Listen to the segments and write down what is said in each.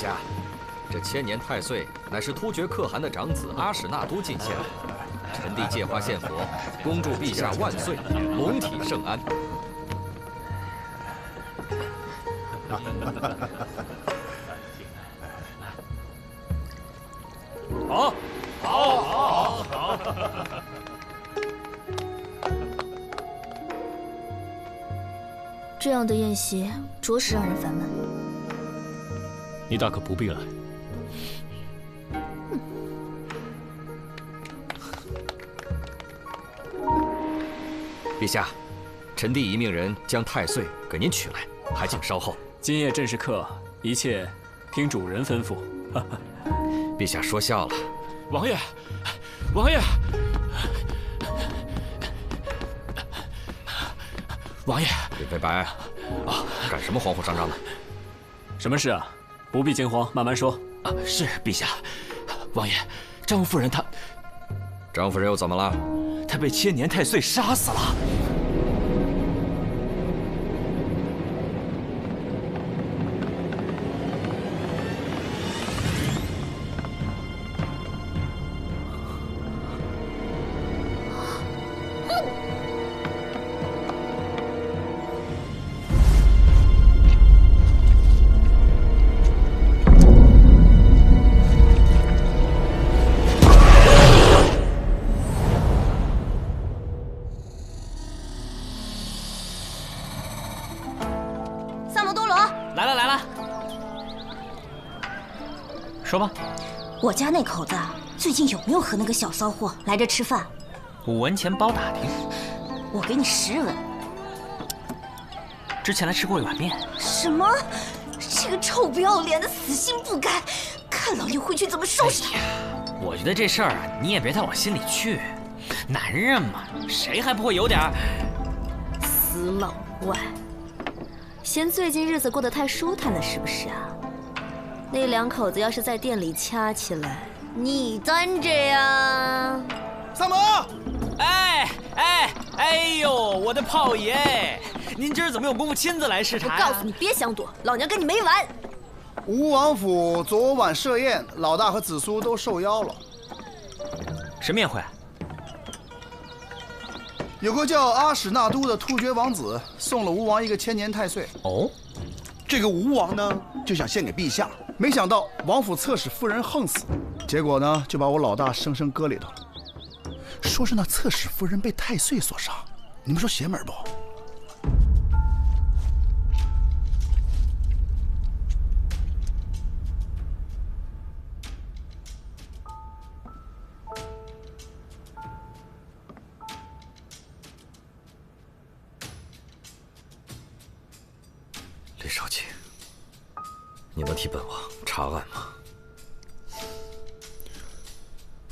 下，这千年太岁乃是突厥可汗的长子阿史那都进献的。臣弟借花献佛，恭祝陛下万岁，龙体圣安。好，好，好，好。这样的宴席着实让人烦闷。你大可不必来。陛下，臣弟已命人将太岁给您取来，还请稍后。今夜正是客，一切听主人吩咐。陛下说笑了。王爷，王爷，王爷，李飞白，干什么慌慌张张的？什么事啊？不必惊慌，慢慢说。是陛下，王爷，张夫人她，张夫人又怎么了？她被千年太岁杀死了。说吧，我家那口子最近有没有和那个小骚货来这吃饭？5文钱包打听。我给你10文。之前来吃过一碗面。什么？这个臭不要脸的，死心不改！看老爷回去怎么收拾他！我觉得这事儿啊，你也别太往心里去。男人嘛，谁还不会有点死老外，嫌最近日子过得太舒坦了，是不是啊？那2口子要是在店里掐起来，你端着呀！三毛，哎呦，我的炮爷，您今儿怎么有功夫亲自来视察我告诉你，别想躲，老娘跟你没完！吴王府昨晚设宴，老大和子苏都受邀了。什么宴会？有个叫阿史那都的突厥王子送了吴王一个千年太岁。哦，这个吴王呢，就想献给陛下，没想到王府侧室夫人横死，结果呢，就把我老大生生搁里头了。说是那侧室夫人被太岁所杀，你们说邪门不？李少卿，你能替本王查案吗？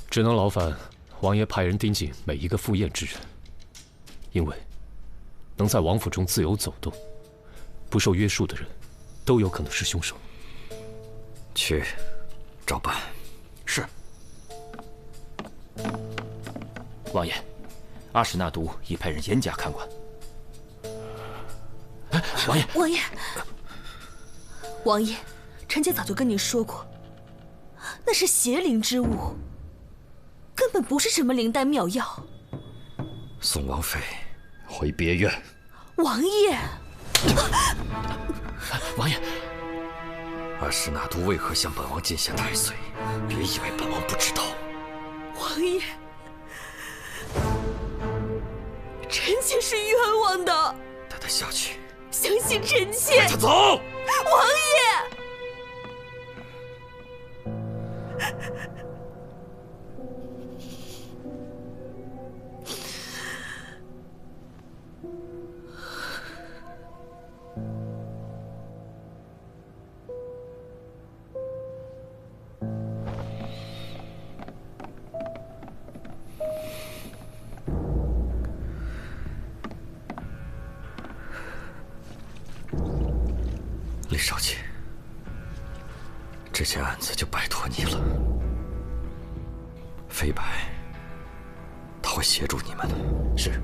只能劳烦王爷派人盯紧每一个赴宴之人，因为能在王府中自由走动、不受约束的人，都有可能是凶手。去，照办。是。王爷，阿史那都已派人严加看管。王爷，王爷，臣妾早就跟你说过，那是邪灵之物，根本不是什么灵丹妙药。送王妃回别院。王爷，王爷，阿史那都为何向本王进献太岁？别以为本王不知道。王爷，臣妾是冤枉的。带他下去。相信臣妾。带他走。王爷。李少卿，这件案子就拜托你了。飞白，他会协助你们的。是，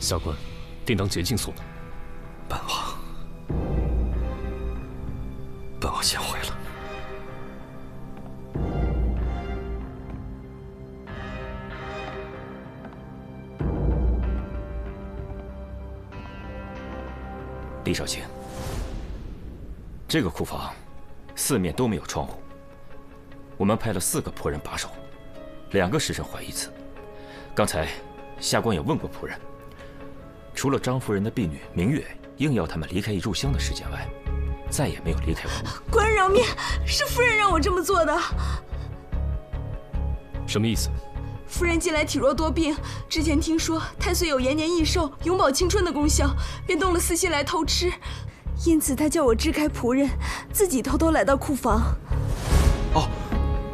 下官定当竭尽所能。本王先回了。李少卿，这个库房四面都没有窗户，我们派了4个仆人把守，2个时辰换一次。刚才下官也问过仆人，除了张夫人的婢女明月硬要他们离开入乡的时间外，再也没有离开过。官人饶命，是夫人让我这么做的。什么意思？夫人近来体弱多病，之前听说太岁有延年益寿、永葆青春的功效，便动了私心来偷吃，因此她叫我支开仆人，自己偷偷来到库房。哦，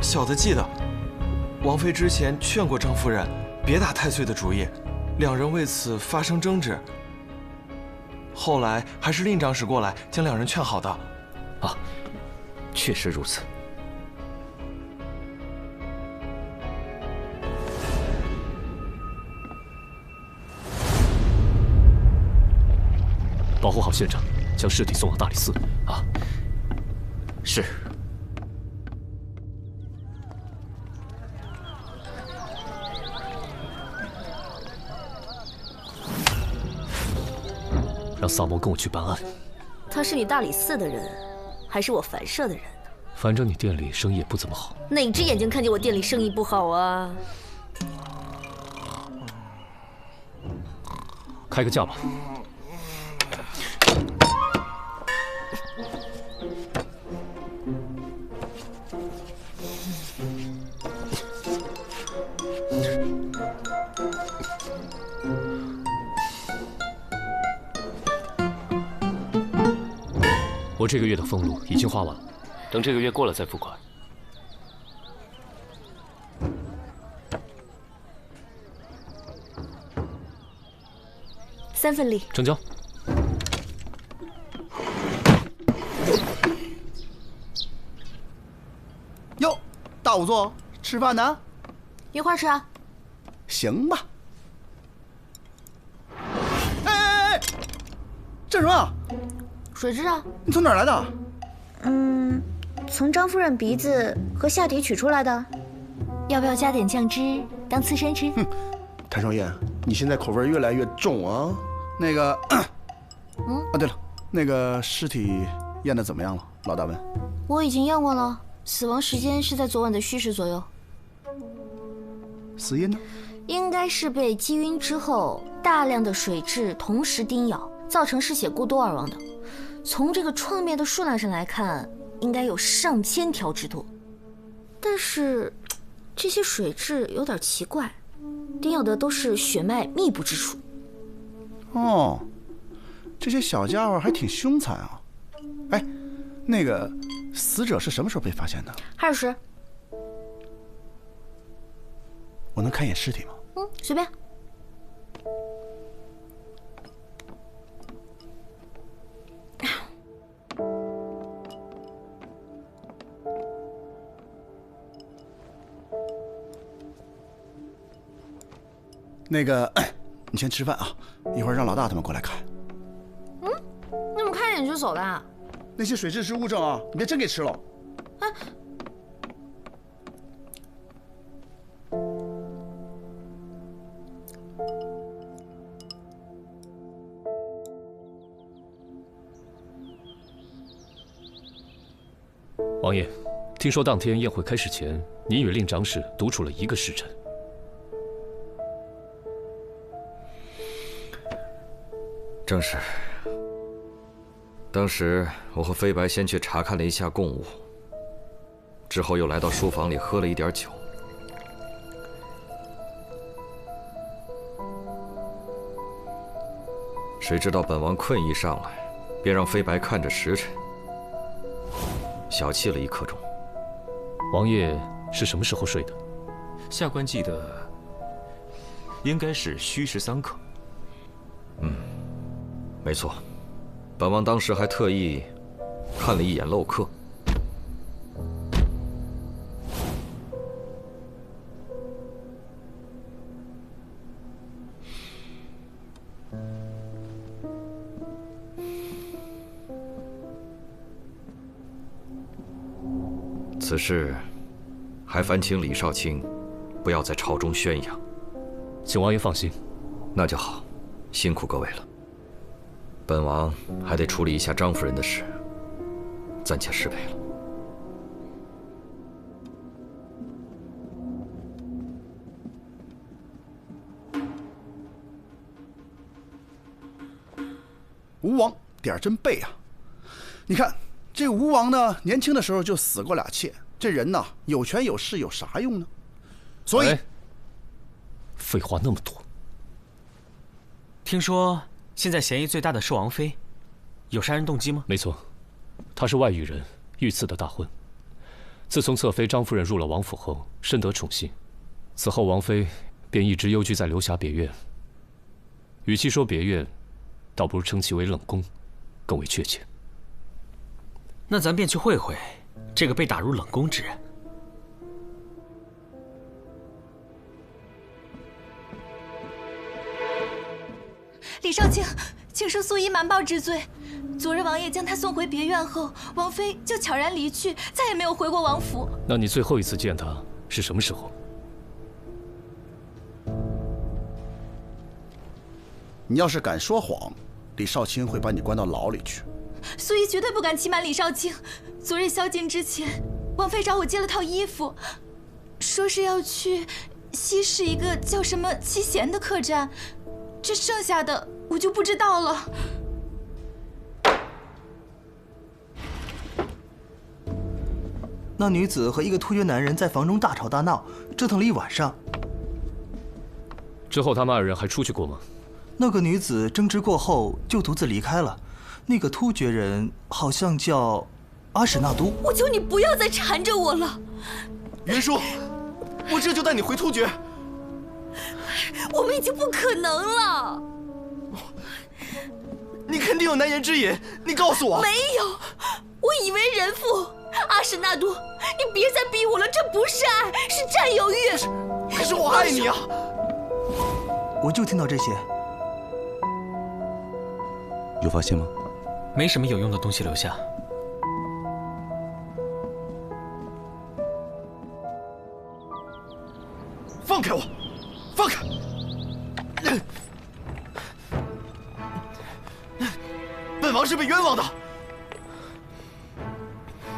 小的记得，王妃之前劝过张夫人别打太岁的主意，2人为此发生争执。后来还是令长史过来将2人劝好的。啊，确实如此。保护好现场，将尸体送往大理寺。啊，是。让萨摩跟我去办案。他是你大理寺的人，还是我凡社的人？反正你店里生意也不怎么好。哪只眼睛看见我店里生意不好啊？开个价吧。我这个月的俸禄已经花完了，等这个月过了再付款。3份利，成交。哟，大仵作，吃饭呢？一块儿吃啊。行吧。哎，这什么？水蛭啊。你从哪儿来的？从张夫人鼻子和下体取出来的。要不要加点酱汁当刺身吃？谭双燕，你现在口味越来越重啊。那个，啊，对了，那个尸体验的怎么样了？老大问。我已经验过了，死亡时间是在昨晚的戌时左右。死因呢？应该是被击晕之后，大量的水蛭同时叮咬，造成失血过多而亡的。从这个创面的数量上来看，应该有上千条之多。但是，这些水蛭有点奇怪，叮咬的都是血脉密布之处。哦，这些小家伙还挺凶残啊！哎，那个死者是什么时候被发现的？2时。我能看一眼尸体吗？随便。那个，你先吃饭啊，一会儿让老大他们过来看。你怎么看一眼就走的？那些水蛭是物证啊，你别真给吃了。哎，王爷，听说当天宴会开始前，您与令长史独处了1个时辰。正是。当时我和飞白先去查看了一下贡物，之后又来到书房里喝了一点酒。谁知道本王困意上来，便让飞白看着时辰，小憩了1刻钟。王爷是什么时候睡的？下官记得应该是戌时3刻。没错，本王当时还特意看了一眼漏刻。此事还烦请李少卿不要在朝中宣扬。请王爷放心。那就好，辛苦各位了。本王还得处理一下张夫人的事，暂且失陪了。吴王点儿真背啊！你看这吴王呢，年轻的时候就死过2妾，这人呐有权有势有啥用呢？所以，废话那么多。听说现在嫌疑最大的是王妃，有杀人动机吗？没错，她是外域人，御赐的大婚。自从侧妃张夫人入了王府后，深得宠幸，此后王妃便一直幽居在流霞别院。与其说别院，倒不如称其为冷宫，更为确切。那咱便去会会这个被打入冷宫之人。李少卿，请恕素衣瞒报之罪。昨日王爷将她送回别院后，王妃就悄然离去，再也没有回过王府。那你最后一次见她是什么时候？你要是敢说谎，李少卿会把你关到牢里去。素衣绝对不敢欺瞒李少卿。昨日宵禁之前，王妃找我借了套衣服，说是要去西市一个叫什么七贤的客栈，这剩下的我就不知道了。那女子和一个突厥男人在房中大吵大闹，折腾了一晚上。之后他们2人还出去过吗？那个女子争执过后就独自离开了。那个突厥人好像叫阿史那都。我求你不要再缠着我了。云舒，我这就带你回突厥。我们已经不可能了。你肯定有难言之隐，你告诉我。没有，我以为人妇。阿史那都，你别再逼我了，这不是爱，是占有欲。可是我爱你啊！我就听到这些。有发现吗？没什么有用的东西留下。放开我！放开！本王是被冤枉的。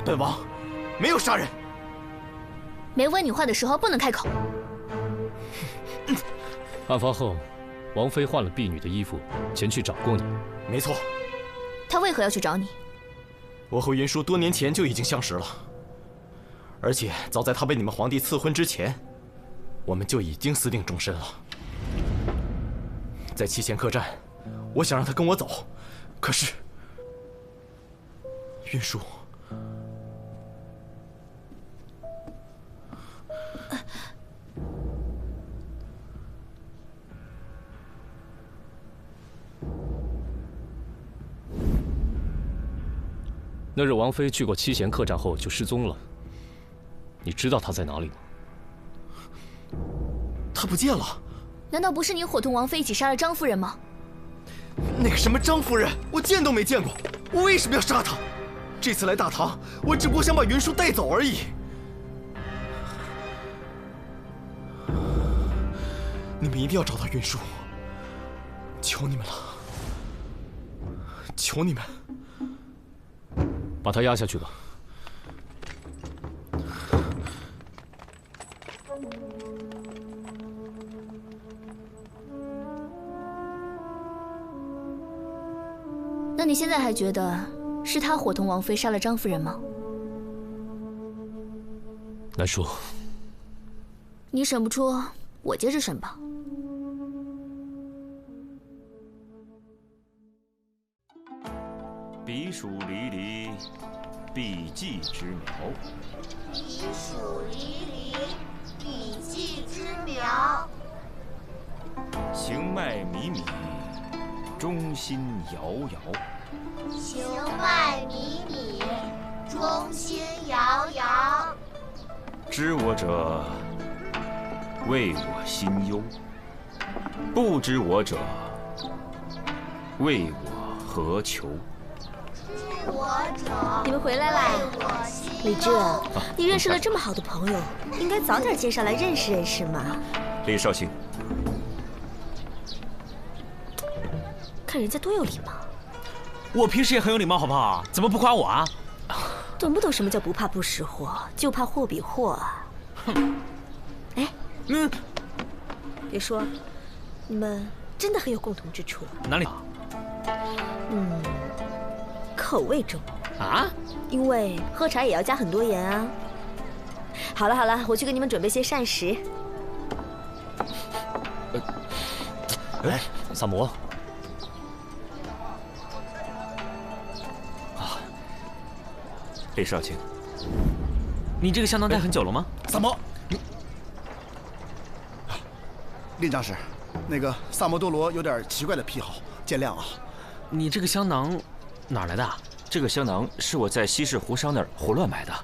本王没有杀人。没问你话的时候不能开口。案发后，王妃换了婢女的衣服前去找过你。没错。她为何要去找你？我和云舒多年前就已经相识了，而且早在她被你们皇帝赐婚之前，我们就已经私定终身了。在七贤客栈，我想让她跟我走，可是云舒。那日王妃去过七贤客栈后就失踪了，你知道她在哪里吗？她不见了。难道不是你伙同王妃一起杀了张夫人吗？那个什么张夫人，我见都没见过，我为什么要杀她？这次来大唐，我只不过想把云舒带走而已。你们一定要找到云舒，求你们了，求你们。把他押下去吧。那你现在还觉得是他伙同王妃杀了张夫人吗？难说。你审不出，我接着审吧。彼黍离离，必稷之苗。彼黍离离，必稷之苗。行迈靡靡，忠心摇摇。行迈靡靡，忠心摇摇。知我者，谓我心忧；不知我者，谓我何求。你们回来啦！李治，你认识了这么好的朋友，应该早点介绍来认识认识嘛。李绍兴，看人家多有礼貌。我平时也很有礼貌，好不好？怎么不夸我啊？懂不懂什么叫不怕不识货，就怕货比货啊？哼！哎，别说，你们真的很有共同之处。哪里？口味重啊？因为喝茶也要加很多盐啊。好了好了，我去给你们准备些膳食。哎，萨摩。李少卿，你这个香囊戴很久了吗？萨摩，令长史，那个萨摩多罗有点奇怪的癖好，见谅啊。你这个香囊哪儿来的？这个香囊是我在西市胡商那儿胡乱买的。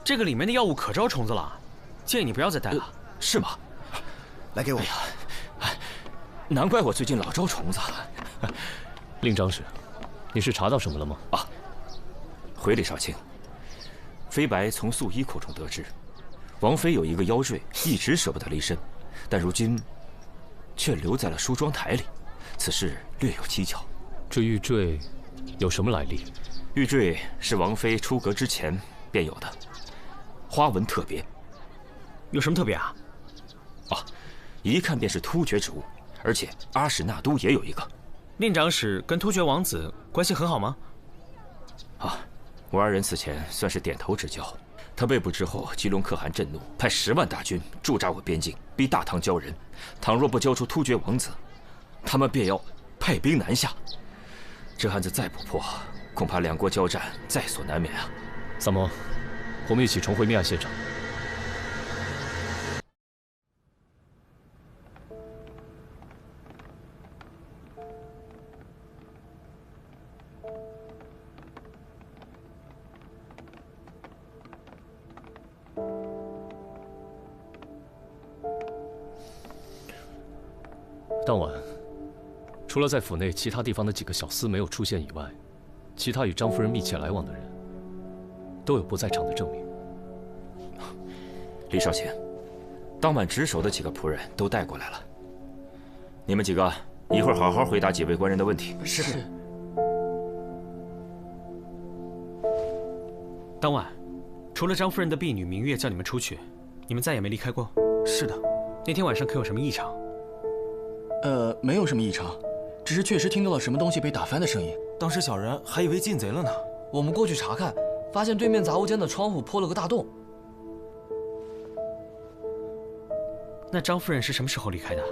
这个里面的药物可招虫子了，建议你不要再带了。是吗？来给我。难怪我最近老招虫子。令长史，你是查到什么了吗？啊，回李少卿。飞白从素衣口中得知，王妃有一个妖赘，一直舍不得离身，但如今却留在了梳妆台里。此事略有蹊跷。这玉坠有什么来历？玉坠是王妃出阁之前便有的，花纹特别。有什么特别啊？啊，一看便是突厥之物，而且阿史那都也有一个。令长史跟突厥王子关系很好吗？啊。我二人此前算是点头之交。他被捕之后，吉隆可汗震怒，派10万大军驻扎我边境，逼大唐交人。倘若不交出突厥王子，他们便要派兵南下。这案子再不破，恐怕两国交战在所难免啊！萨摩，我们一起重回命案现场。当晚，除了在府内其他地方的几个小厮没有出现以外，其他与张夫人密切来往的人，都有不在场的证明。李少卿，当晚值守的几个仆人都带过来了。你们几个一会儿好好回答几位官人的问题。是。当晚，除了张夫人的婢女明月叫你们出去，你们再也没离开过。是的。那天晚上可有什么异常？没有什么异常，只是确实听到了什么东西被打翻的声音。当时小人还以为进贼了呢。我们过去查看，发现对面杂物间的窗户破了个大洞。那张夫人是什么时候离开的？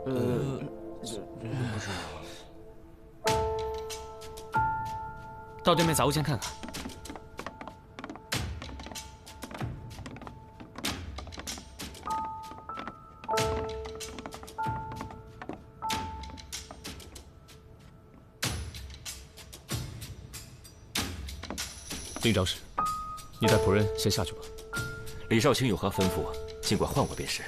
不知道。到对面杂物间看看。令长史，你带仆人先下去吧。李少卿有何吩咐，尽管唤我便是。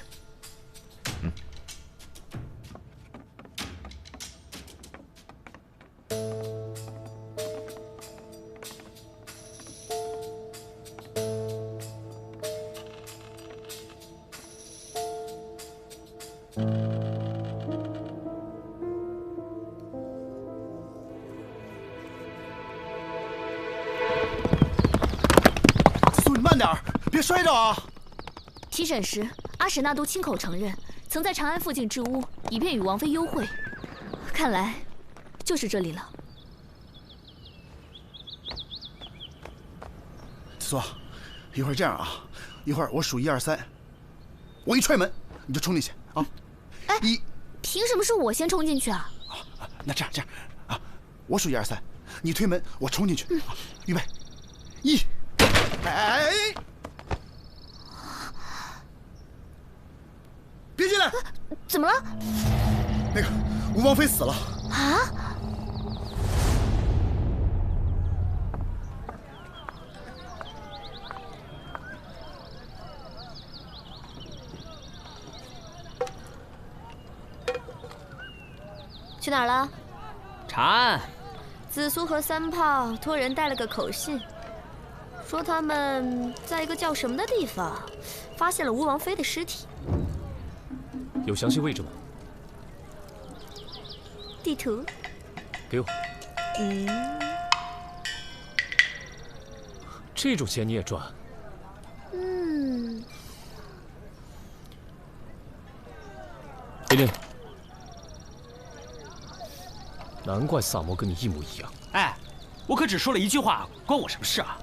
别摔着啊！提审时，阿史那都亲口承认，曾在长安附近置屋，以便与王妃幽会。看来，就是这里了。子苏，一会儿这样啊，一会儿我数1、2、3，我一踹门，你就冲进去啊！哎，凭什么是我先冲进去啊？那这样啊，我数1、2、3，你推门，我冲进去。预备，1，哎！别进来！怎么了？那个吴王妃死了啊！去哪儿了？查案。子苏和3炮托人带了个口信，说他们在一个叫什么的地方发现了吴王妃的尸体。有详细位置吗？地图。给我。这种钱你也赚？给你。难怪萨摩跟你一模一样。哎，我可只说了一句话，关我什么事啊？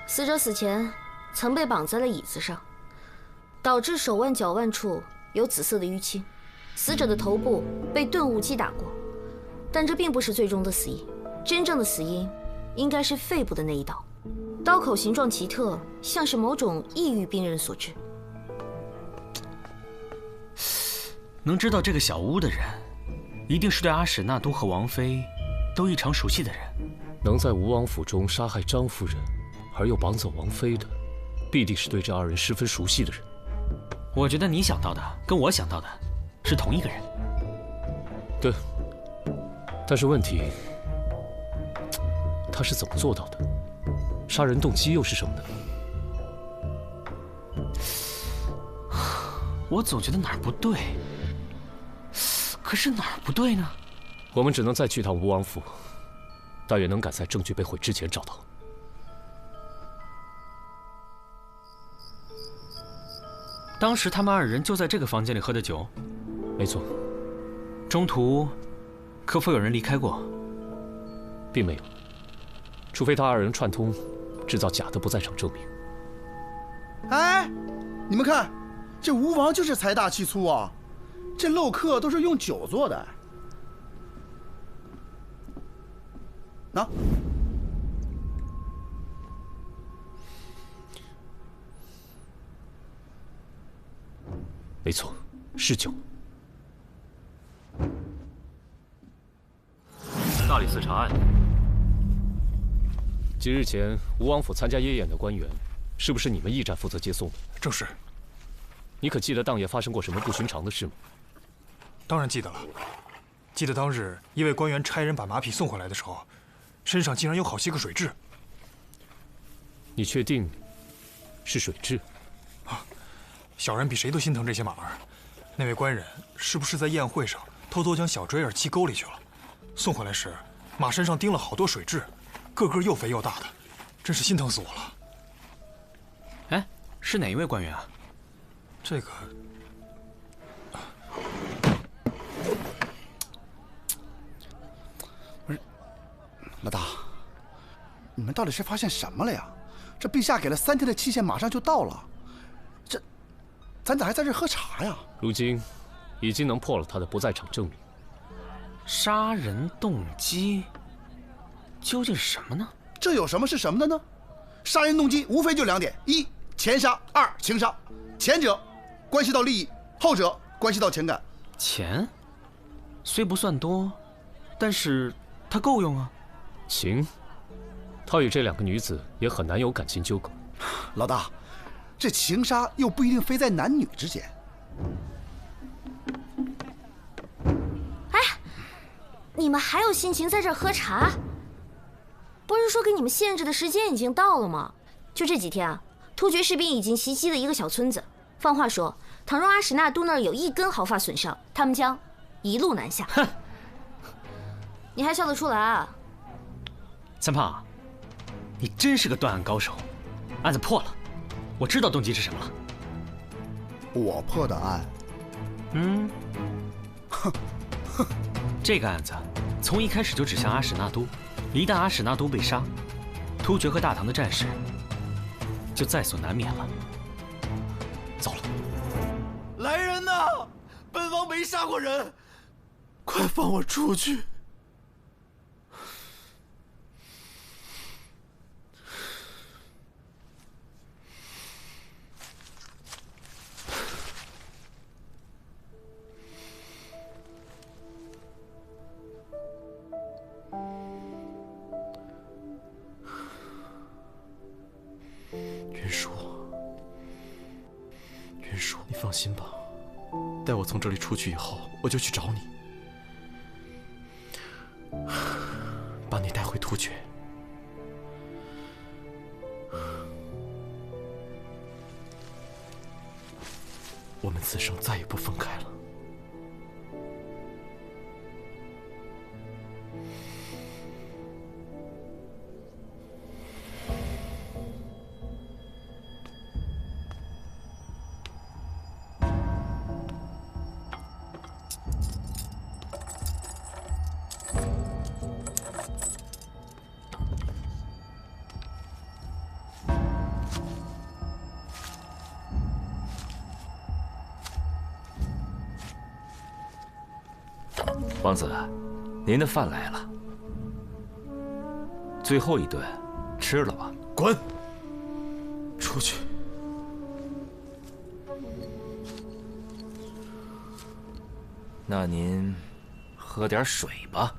死者死前曾被绑在了椅子上，导致手腕、脚腕处有紫色的淤青。死者的头部被钝物击打过，但这并不是最终的死因。真正的死因应该是肺部的那一刀，刀口形状奇特，像是某种抑郁病人所致。能知道这个小屋的人，一定是对阿史那都和王妃都异常熟悉的人。能在吴王府中杀害张夫人，而又绑走王妃的，必定是对这二人十分熟悉的人。我觉得你想到的跟我想到的是同一个人。对，但是问题，他是怎么做到的？杀人动机又是什么呢？我总觉得哪儿不对，可是哪儿不对呢？我们只能再去趟吴王府，但愿能赶在证据被毁之前找到。当时他们二人就在这个房间里喝的酒。没错。中途可否有人离开过？并没有，除非他二人串通，制造假的不在场证明。哎，你们看，这吴王就是财大气粗啊，这漏客都是用酒做的。喏。没错，是酒。大理寺查案。几日前，吴王府参加夜宴的官员，是不是你们驿站负责接送的？正是。你可记得当夜发生过什么不寻常的事吗？当然记得了。记得当日一位官员差人把马匹送回来的时候，身上竟然有好些个水蛭。你确定是水蛭？小人比谁都心疼这些马儿。那位官人是不是在宴会上偷偷将小锥儿弃沟里去了？送回来时，马身上钉了好多水蛭，个个又肥又大的，真是心疼死我了。哎，是哪一位官员啊？这个……不是，老大，你们到底是发现什么了呀？这陛下给了3天的期限，马上就到了。咱咋还在这喝茶呀？如今已经能破了他的不在场证明。杀人动机究竟是什么呢？这有什么是什么的呢？杀人动机无非就2点：一，钱杀；二，情杀。前者关系到利益，后者关系到情感。钱虽不算多，但是它够用啊。情，他与这2个女子也很难有感情纠葛。老大。这情杀又不一定非在男女之间。哎，你们还有心情在这儿喝茶？不是说给你们限制的时间已经到了吗？就这几天啊，突厥士兵已经袭击了一个小村子。放话说，倘若阿史那都那儿有1根毫发损伤，他们将一路南下。哼，你还笑得出来啊？三胖，你真是个断案高手，案子破了。我知道动机是什么了。我破的案。这个案子从一开始就指向阿史那都，一旦阿史那都被杀，突厥和大唐的战事就在所难免了。糟了！来人呐！本王没杀过人，快放我出去！云舒，你放心吧，待我从这里出去以后，我就去找你，把你带回突厥。此生再也不分开了。王子，您的饭来了。最后一顿，吃了吧。滚！出去！那您喝点水吧。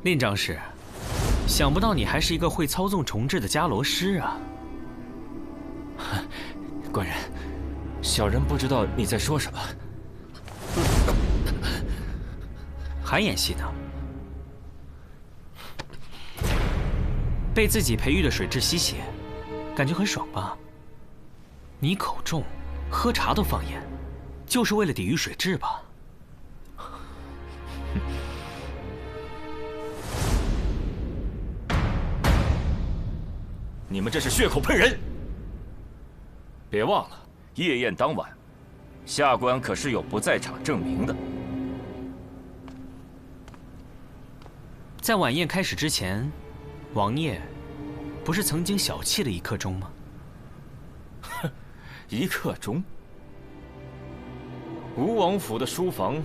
令长史，想不到你还是一个会操纵重置的伽罗师啊！官人，小人不知道你在说什么。还演戏呢？被自己培育的水蛭吸血，感觉很爽吧？你口重，喝茶都放盐，就是为了抵御水蛭吧？你们这是血口喷人！别忘了，夜宴当晚，下官可是有不在场证明的。在晚宴开始之前，王爷不是曾经小憩了1刻钟吗？哼，1刻钟？吴王府的书房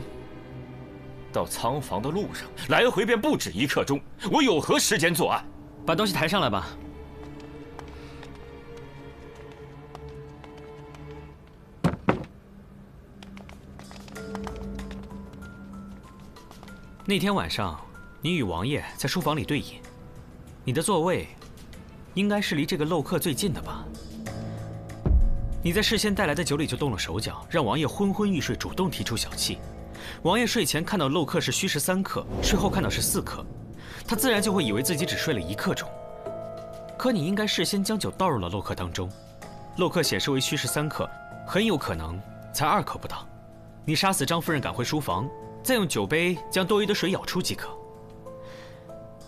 到仓房的路上，来回便不止1刻钟，我有何时间作案？把东西抬上来吧。那天晚上，你与王爷在书房里对饮，你的座位应该是离这个漏客最近的吧？你在事先带来的酒里就动了手脚，让王爷昏昏欲睡，主动提出小憩。王爷睡前看到漏客是虚实3刻，睡后看到是4刻，他自然就会以为自己只睡了1刻钟。可你应该事先将酒倒入了漏客当中，漏客显示为虚实3刻，很有可能才2刻不到。你杀死张夫人，赶回书房。再用酒杯将多余的水舀出即可。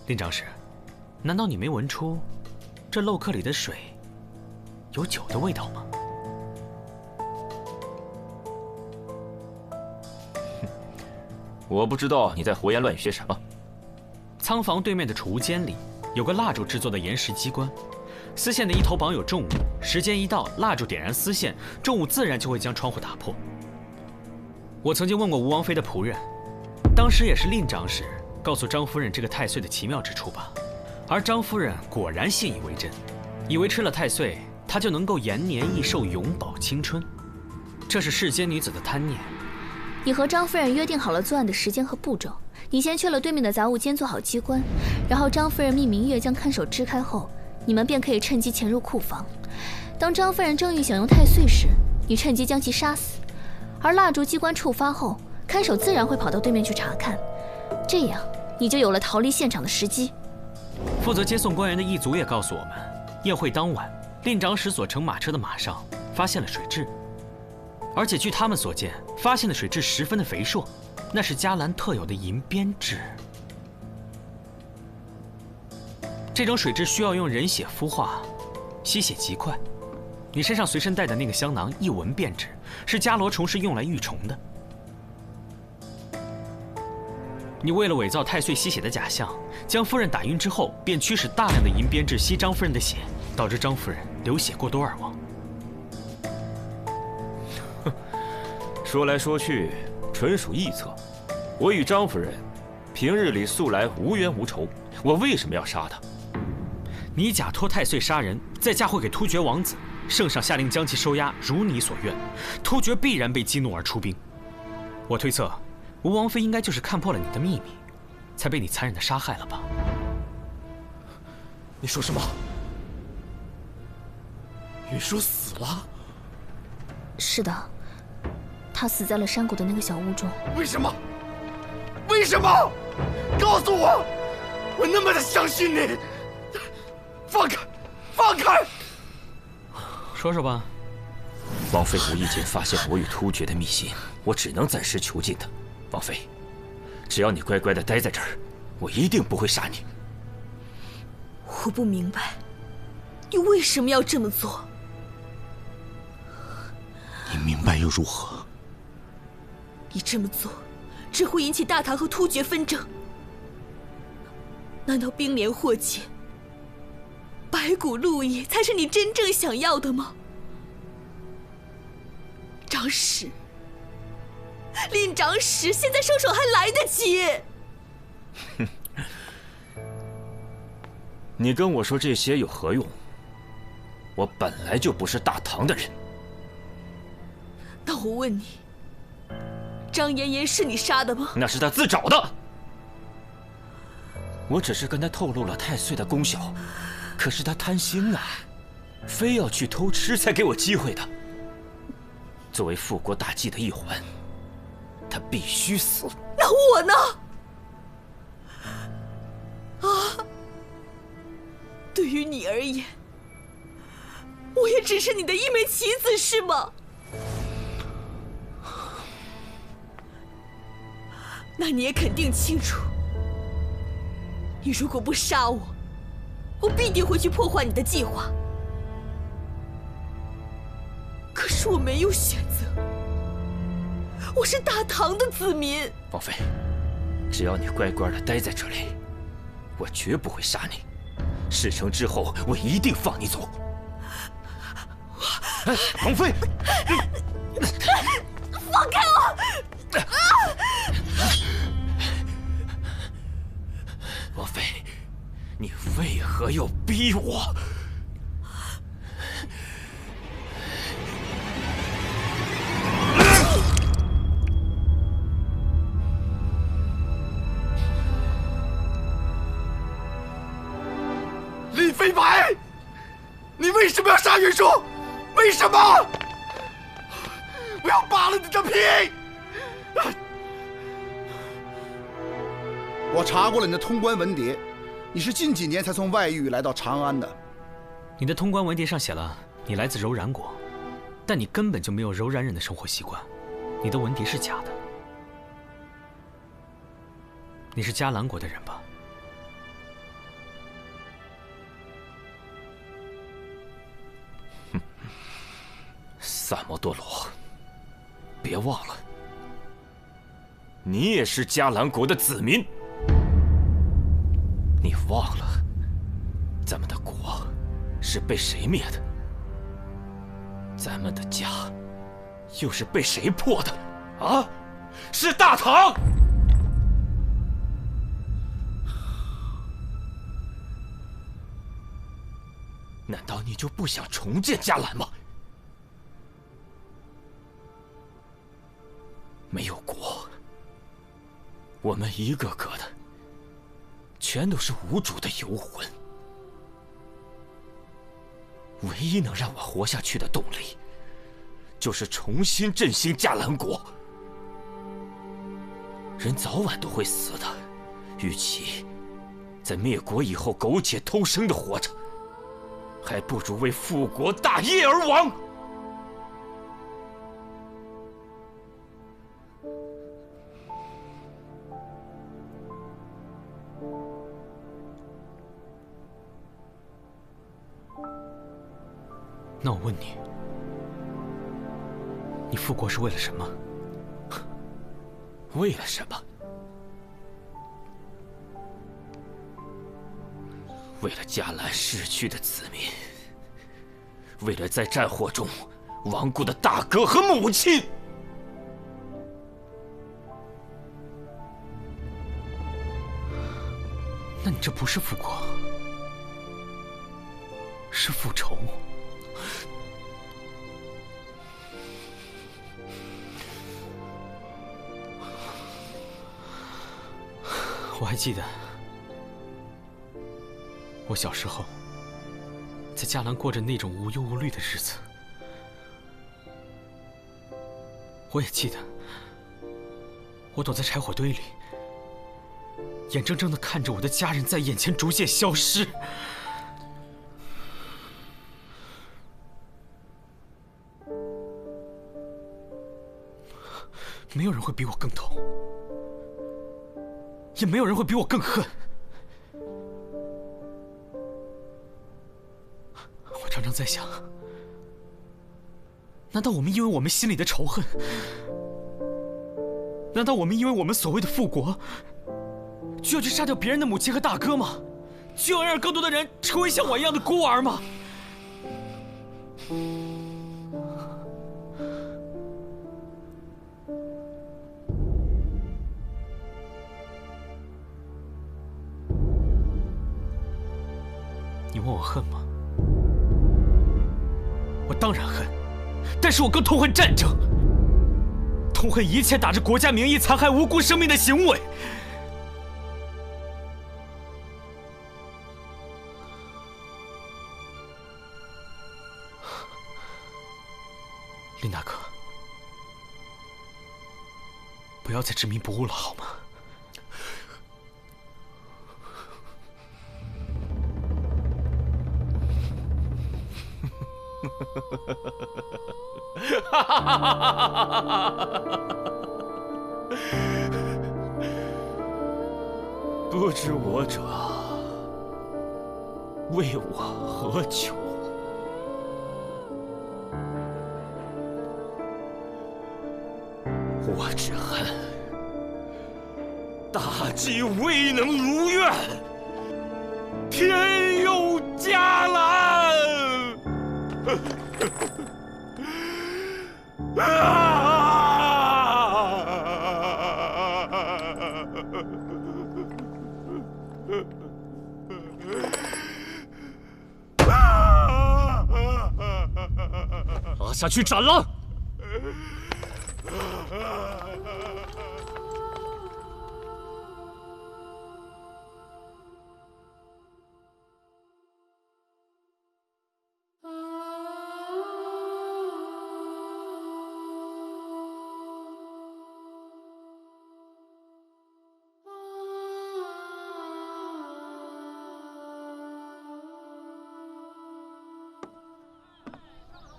令长史，难道你没闻出这漏客里的水有酒的味道吗？我不知道你在胡言乱语些什么。仓房对面的储物间里有个蜡烛制作的岩石机关，丝线的一头绑有重物，时间一到，蜡烛点燃丝线，重物自然就会将窗户打破。我曾经问过吴王妃的仆人，当时也是令长史告诉张夫人这个太岁的奇妙之处吧。而张夫人果然信以为真，以为吃了太岁，她就能够延年益寿、永葆青春。这是世间女子的贪念。你和张夫人约定好了作案的时间和步骤，你先去了对面的杂物间做好机关，然后张夫人命明月将看守支开后，你们便可以趁机潜入库房。当张夫人正欲享用太岁时，你趁机将其杀死。而蜡烛机关触发后，看守自然会跑到对面去查看，这样你就有了逃离现场的时机。负责接送官员的一族也告诉我们，宴会当晚，令长史所乘马车的马上发现了水蛭，而且据他们所见，发现的水蛭十分的肥硕，那是迦兰特有的银鞭蛭。这种水蛭需要用人血孵化，吸血极快。你身上随身带的那个香囊，一闻便知是伽罗虫是用来育虫的。你为了伪造太岁吸血的假象，将夫人打晕之后，便驱使大量的银鞭蛭吸张夫人的血，导致张夫人流血过多而亡。说来说去，纯属臆测。我与张夫人平日里素来无冤无仇，我为什么要杀她？你假托太岁杀人，再嫁祸给突厥王子，圣上下令将其收押，如你所愿，突厥必然被激怒而出兵。我推测，吴王妃应该就是看破了你的秘密，才被你残忍的杀害了吧？你说什么？云舒死了？是的，他死在了山谷的那个小屋中。为什么？为什么？告诉我！我那么的相信你！放开！放开！说说吧。王妃无意间发现我与突厥的密信，我只能暂时囚禁她。王妃，只要你乖乖的待在这儿，我一定不会杀你。我不明白，你为什么要这么做？你明白又如何？你这么做，只会引起大唐和突厥纷争。难道兵连祸结，白骨鹿野才是你真正想要的吗？长史，令长史，现在收手还来得及。哼，你跟我说这些有何用？我本来就不是大唐的人。那我问你，张妍妍是你杀的吗？那是他自找的。我只是跟他透露了太岁的功效，可是他贪心啊，非要去偷吃才给我机会的。作为复国大计的一环，他必须死。那我呢？啊，对于你而言，我也只是你的一枚棋子，是吗？那你也肯定清楚，你如果不杀我，我必定会去破坏你的计划。可是我没有选择，我是大唐的子民。王妃，只要你乖乖的待在这里，我绝不会杀你。事成之后，我一定放你走。王妃，放开我！王妃，你为何要逼我？李飞白，你为什么要杀云舒？为什么？我要扒了你的皮！我查过了你的通关文牒，你是近几年才从外域来到长安的。你的通关文牒上写了你来自柔然国，但你根本就没有柔然人的生活习惯，你的文牒是假的。你是迦兰国的人吧？萨摩多罗，别忘了，你也是迦兰国的子民。你忘了，咱们的国是被谁灭的？咱们的家又是被谁破的？啊，是大唐！难道你就不想重建迦兰吗？没有国，我们一个个的全都是无主的游魂。唯一能让我活下去的动力，就是重新振兴迦兰国。人早晚都会死的，与其在灭国以后苟且偷生的活着，还不如为复国大业而亡。那我问你，你复国是为了什么？为了什么？为了迦兰逝去的子民，为了在战火中亡故的大哥和母亲。那你这不是复国，是复仇。我还记得，我小时候在迦兰过着那种无忧无虑的日子。我也记得，我躲在柴火堆里，眼睁睁地看着我的家人在眼前逐渐消失。没有人会比我更痛，也没有人会比我更恨。我常常在想，难道我们因为我们心里的仇恨，难道我们因为我们所谓的复国，就要去杀掉别人的母亲和大哥吗？就要让更多的人成为像我一样的孤儿吗？你问我恨吗？我当然恨，但是我更痛恨战争，痛恨一切打着国家名义残害无辜生命的行为。林大哥，不要再执迷不悟了，好吗？不知我者为我何求？我只恨大计未能如愿，天佑迦兰！拉下去斩了！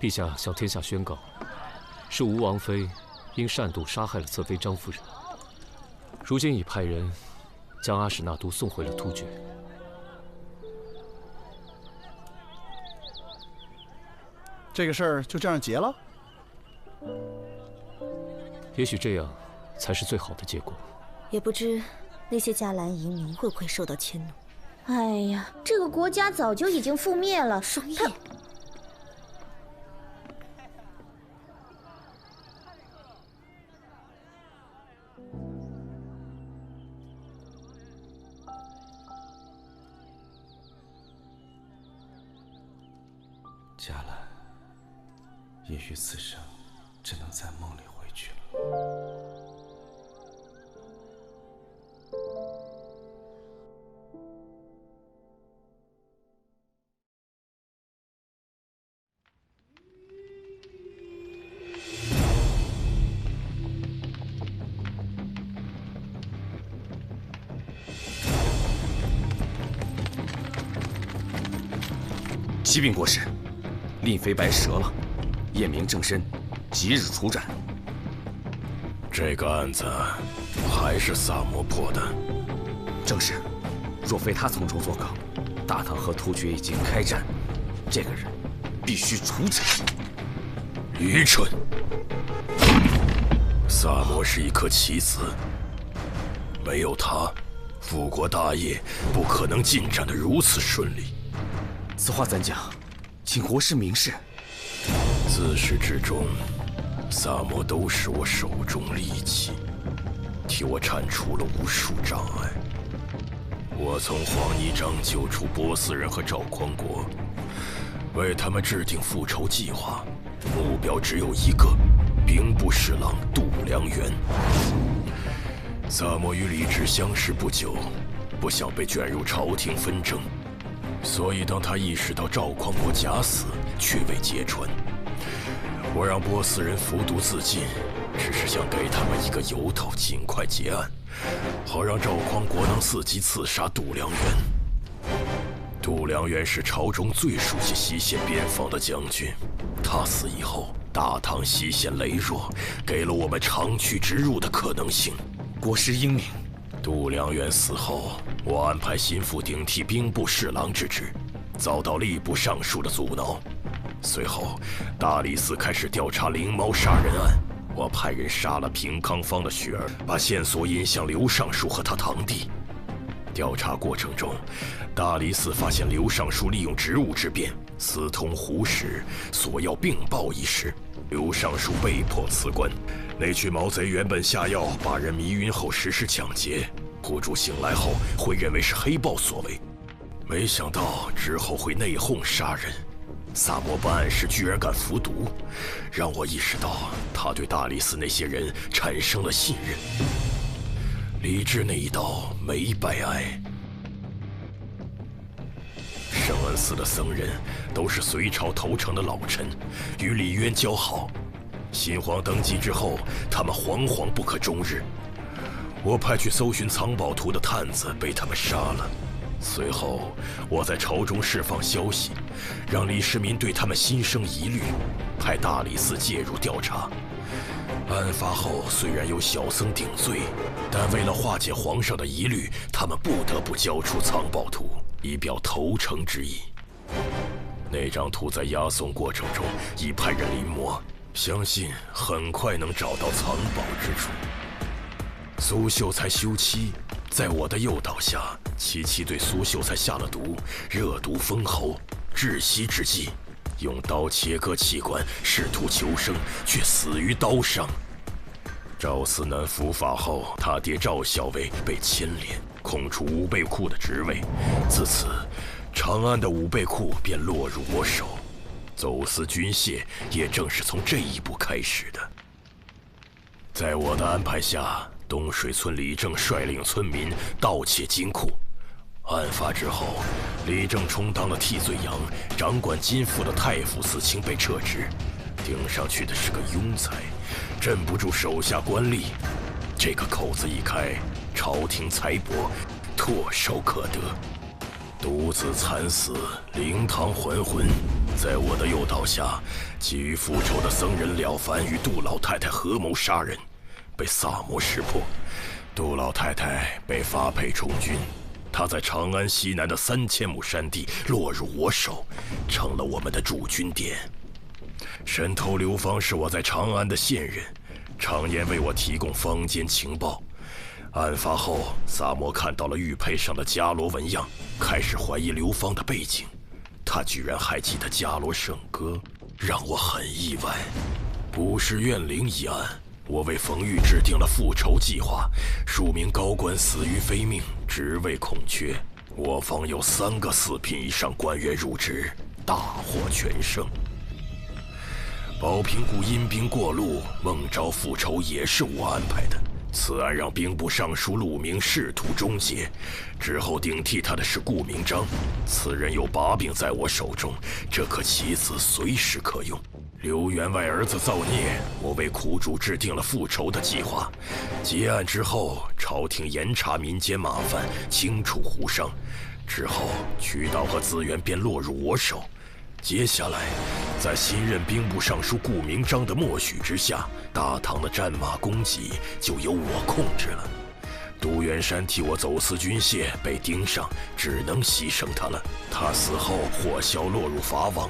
陛下向天下宣告，是吴王妃因擅妒杀害了侧妃张夫人，如今已派人将阿史那都送回了突厥。这个事儿就这样结了？也许这样才是最好的结果。也不知那些迦兰移民会不会受到迁怒。哎呀，这个国家早就已经覆灭了。双叶。迦兰，也许此生只能在梦里回去了。启禀国师，令妃白折了，验明正身，即日处斩。这个案子还是萨摩破的。正是，若非他从中作梗，大唐和突厥已经开战，这个人必须处斩。愚蠢！萨摩是一颗棋子，没有他，复国大业不可能进展得如此顺利。此话怎讲？请国师明示。自始至终，萨摩都是我手中利器，替我铲除了无数障碍。我从黄泥章救出波斯人和赵匡国，为他们制定复仇计划，目标只有一个：兵部侍郎度良源。萨摩与李治相识不久，不想被卷入朝廷纷争，所以当他意识到赵匡胤假死却未揭穿，我让波斯人服毒自尽，只是想给他们一个由头，尽快结案，好让赵匡胤能伺机刺杀度良源。度良源是朝中最熟悉西线边防的将军，他死以后，大唐西线羸弱，给了我们长驱直入的可能性。国师英明。度良源死后，我安排心腹顶替兵部侍郎之职，遭到吏部尚书的阻挠。随后，大理寺开始调查灵猫杀人案，我派人杀了平康坊的雪儿，把线索引向刘尚书和他堂弟。调查过程中，大理寺发现刘尚书利用职务之便私通胡氏，索要并报一事。刘尚书被迫辞官。那群毛贼原本下药把人迷晕后实施抢劫，户主醒来后会认为是黑豹所为，没想到之后会内讧杀人。萨摩办案时居然敢服毒，让我意识到他对大理寺那些人产生了信任。李治那一刀没白挨。圣恩寺的僧人都是隋朝投诚的老臣，与李渊交好。新皇登基之后，他们惶惶不可终日。我派去搜寻藏宝图的探子被他们杀了。随后，我在朝中释放消息，让李世民对他们心生疑虑，派大理寺介入调查。案发后，虽然有小僧顶罪，但为了化解皇上的疑虑，他们不得不交出藏宝图，以表投诚之意。那张图在押送过程中已派人临摹，相信很快能找到藏宝之处。苏秀才休妻，在我的诱导下，琪琪对苏秀才下了毒，热毒封喉，窒息之际，用刀切割器官，试图求生，却死于刀伤。赵思南伏法后，他爹赵校尉被牵连，空出武备库的职位，自此，长安的武备库便落入我手。走私军械也正是从这一步开始的。在我的安排下，东水村李正率领村民盗窃金库。案发之后，李正充当了替罪羊，掌管金库的太府寺卿被撤职，盯上去的是个庸才，镇不住手下官吏。这个口子一开，朝廷财帛唾手可得。独子惨死，灵堂还魂。在我的诱导下，急于复仇的僧人了凡与杜老太太合谋杀人，被萨摩识破。杜老太太被发配充军，她在长安西南的3000亩山地落入我手，成了我们的驻军点。神头刘芳是我在长安的线人，常年为我提供坊间情报。案发后，萨摩看到了玉佩上的伽罗纹样，开始怀疑刘芳的背景。他居然还记得伽罗圣歌，让我很意外。卜氏怨灵一案，我为冯玉制定了复仇计划，数名高官死于非命，职位空缺。我方有3个4品以上官员入职，大获全胜。保平谷阴兵过路，孟昭复仇也是我安排的。此案让兵部尚书陆明仕途终结，之后顶替他的是顾明章，此人有把柄在我手中，这颗棋子随时可用。刘员外儿子造孽，我为苦主制定了复仇的计划。结案之后，朝廷严查民间麻烦，清除胡商，之后渠道和资源便落入我手。接下来，在新任兵部尚书顾明章的默许之下，大唐的战马供给就由我控制了。杜元山替我走私军械被盯上，只能牺牲他了。他死后，火枭落入法网。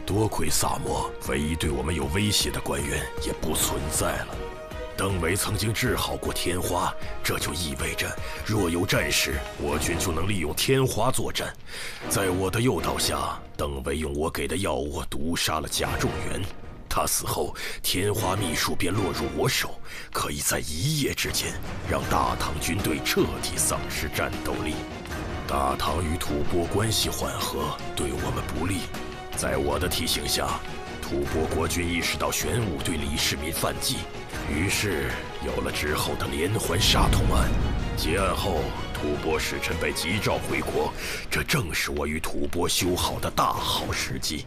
多亏萨摩，唯一对我们有威胁的官员也不存在了。邓维曾经治好过天花，这就意味着若有战事，我军就能利用天花作战。在我的诱导下，邓维用我给的药物毒杀了贾仲元。他死后，天花秘术便落入我手，可以在一夜之间让大唐军队彻底丧失战斗力。大唐与吐蕃关系缓和，对我们不利。在我的提醒下，吐蕃国君意识到玄武对李世民犯忌，于是有了之后的连环杀童案。结案后，吐蕃使臣被急召回国，这正是我与吐蕃修好的大好时机。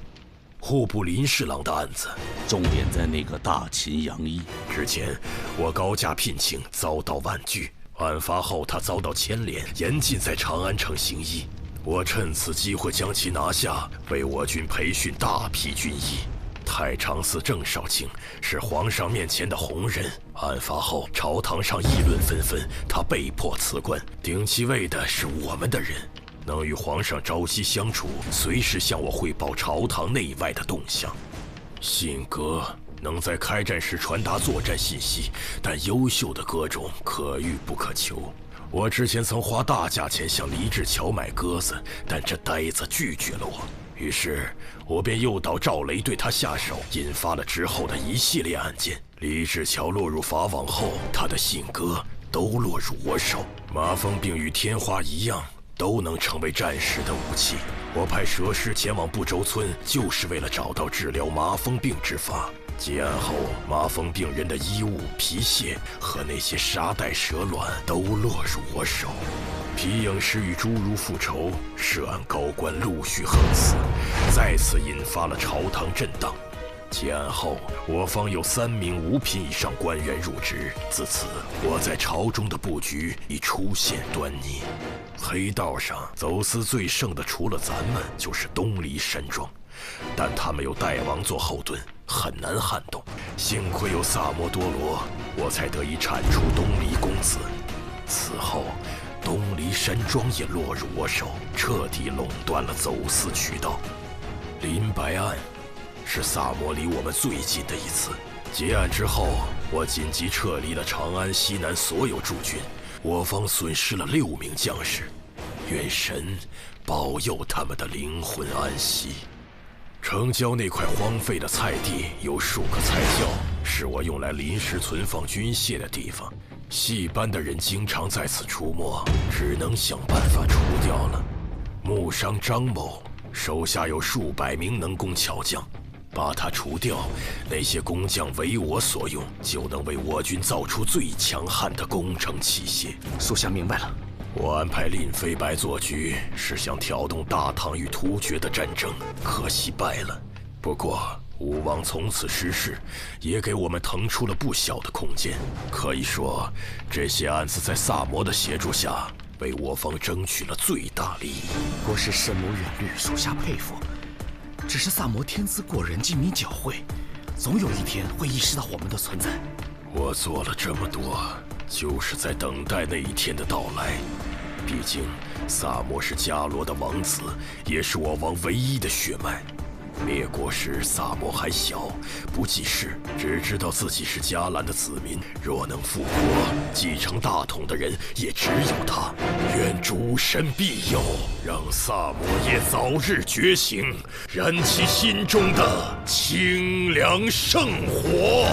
户部林侍郎的案子，重点在那个大秦杨一。之前我高价聘请，遭到婉拒。案发后，他遭到牵连，严禁在长安城行医。我趁此机会将其拿下，为我军培训大批军医。太常寺郑少卿是皇上面前的红人，案发后朝堂上议论纷纷，他被迫辞官，顶其位的是我们的人，能与皇上朝夕相处，随时向我汇报朝堂内外的动向。信鸽能在开战时传达作战信息，但优秀的鸽种可遇不可求。我之前曾花大价钱向黎志桥买鸽子，但这呆子拒绝了我。于是我便诱导赵雷对他下手，引发了之后的一系列案件。黎志桥落入法网后，他的信鸽都落入我手。麻风病与天花一样，都能成为战时的武器。我派蛇师前往不周村，就是为了找到治疗麻风病之法。结案后，麻风病人的衣物、皮屑和那些沙袋蛇卵都落入我手。皮影师与侏儒复仇，涉案高官陆续横死，再次引发了朝堂震荡。结案后，我方有3名5品以上官员入职，自此我在朝中的布局已出现端倪。黑道上走私最盛的，除了咱们，就是东篱山庄，但他们有代王做后盾，很难撼动。幸亏有萨摩多罗，我才得以铲除东篱公子。此后，东篱山庄也落入我手，彻底垄断了走私渠道。林白案是萨摩离我们最近的一次。结案之后，我紧急撤离了长安西南所有驻军，我方损失了6名将士，愿神保佑他们的灵魂安息。城郊那块荒废的菜地有数个菜窖，是我用来临时存放军械的地方。戏班的人经常在此出没，只能想办法除掉了。木商张某手下有数百名能工巧匠，把他除掉，那些工匠为我所用，就能为我军造出最强悍的工程器械。属下明白了。我安排令飞白做局，是想挑动大唐与突厥的战争，可惜败了。不过武王从此失势，也给我们腾出了不小的空间。可以说，这些案子在萨摩的协助下，为我方争取了最大利益。国师深谋远虑，属下佩服。只是萨摩天资过人，机敏狡慧，总有一天会意识到我们的存在。我做了这么多，就是在等待那一天的到来。毕竟，萨摩是伽罗的王子，也是我王唯一的血脉。灭国时，萨摩还小，不记事，只知道自己是伽蓝的子民。若能复国，继承大统的人也只有他。愿诸神庇佑，让萨摩耶早日觉醒，燃起心中的清凉圣火。